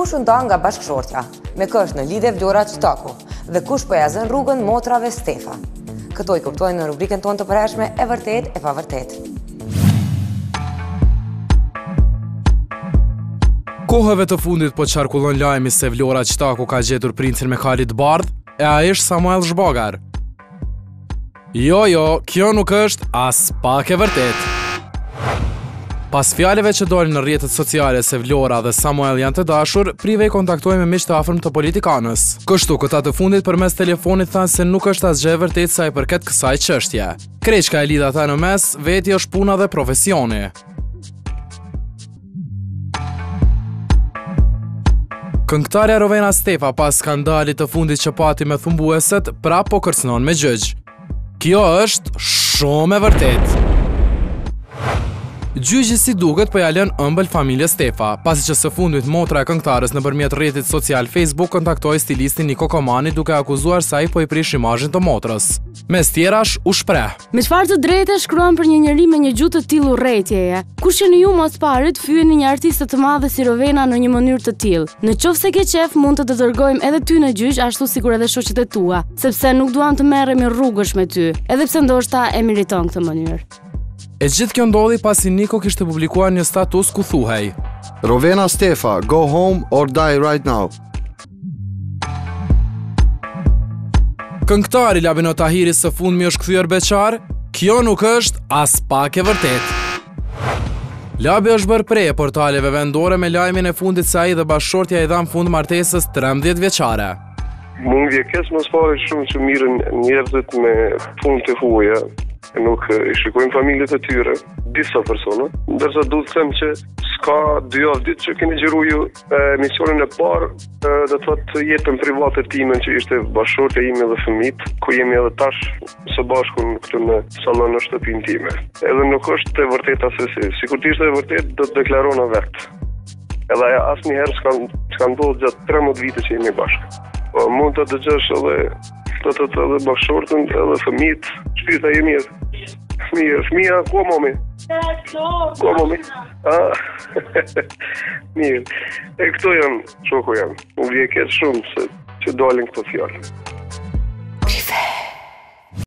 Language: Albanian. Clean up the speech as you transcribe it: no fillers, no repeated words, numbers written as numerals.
Kush u nda nga bashkëshortja, me kësh në lidhje Vlora Qtaku, dhe kush po ja zën rrugën motrave Stefa. Këto i kuptojnë në rubrikën tonë të përhershme e vërtet e pavërtet. Kohëve të fundit po qarkullon lajmi se Vlora Qtaku ka gjetur princin me kalit bardh, e a ish Samuel Zhbogar. Jo, kjo nuk është as pak e vërtet. Pas fjaleve që dolin në rrjetet sociale se Vlora dhe Samuel janë të dashur, prive i kontaktoi me miq të afërm të politikanës. Kështu, këta të fundit përmes telefonit thanë se nuk është asgjë e vërtetë sa i përket kësaj çështje. Kreqka e lidh ata në mes, veti është puna dhe profesioni. Këngëtarja Rovena Stefa pas skandalit të fundit që pati me thumbueset, prap po kërcënon me gjyq. Kjo është shumë e vërtetë. Gjyqi si duket po ja lën ëmbël familjes Stefa, pasi që së fundit motra e këngëtarës nëpërmjet rrjetit social Facebook kontaktoi stilistin Niko Komani duke akuzuar se ai po i prish imazhin të motrës. Mes tjerash u shpreh: "Me çfarë të drejtë shkruan për një njerëz me një gjuhë të tillë urrëtieje? Kush jeni ju mos parit fyeni një artiste të madhe si Rovena në një mënyrë të tillë? Nëse ke qef, mund të dërgojmë edhe ty në gjyq, ashtu sikur edhe shoqet e tua, sepse nuk duam të merremi rrugësh me ty, edhe pse ndoshta e meriton këtë mënyrë." E gjithë kjo ndodhi pasi Niko kishte publikuar një status ku thuhej: "Rovena Stefa, go home or die right now." Këngëtari Labino Tahiri së fundmi është kthyer beqar? Kjo nuk është as pak e vërtetë. Labi është bërë prej e portaleve vendore me lajmin e fundit se ai dhe bashkëshortja i dhan fund martesës 13 vjeçare. Mund vjekes mos pare shumë që mirën njerëzit me punë të huaja, nuk i shikojnë familjet e tyre, disa persona, ndërsa du të them që s'ka 2 javë ditë që keni gjeru ju emisionin e parë, dhe thotë jetën private time që ishte bashkëshortja ime dhe fëmijët, ku jemi edhe tash së bashku këtu në sallon në shtëpinë time. Edhe nuk është e vërtetë asesi. Sikur të ishte e vërtetë, do të deklarona vetë. Edhe asnjëherë s'ka ndodhur gjatë 13 vite që jemi bashkë. Po mund të dëgjosh edhe bashkëshortën, edhe fëmijët, shpirta e mirë. Fëmija, ku momi? Ku momi? Mirë. E këto janë, shoku janë. Unë vje ketë shumë se që dalin këto fjallë.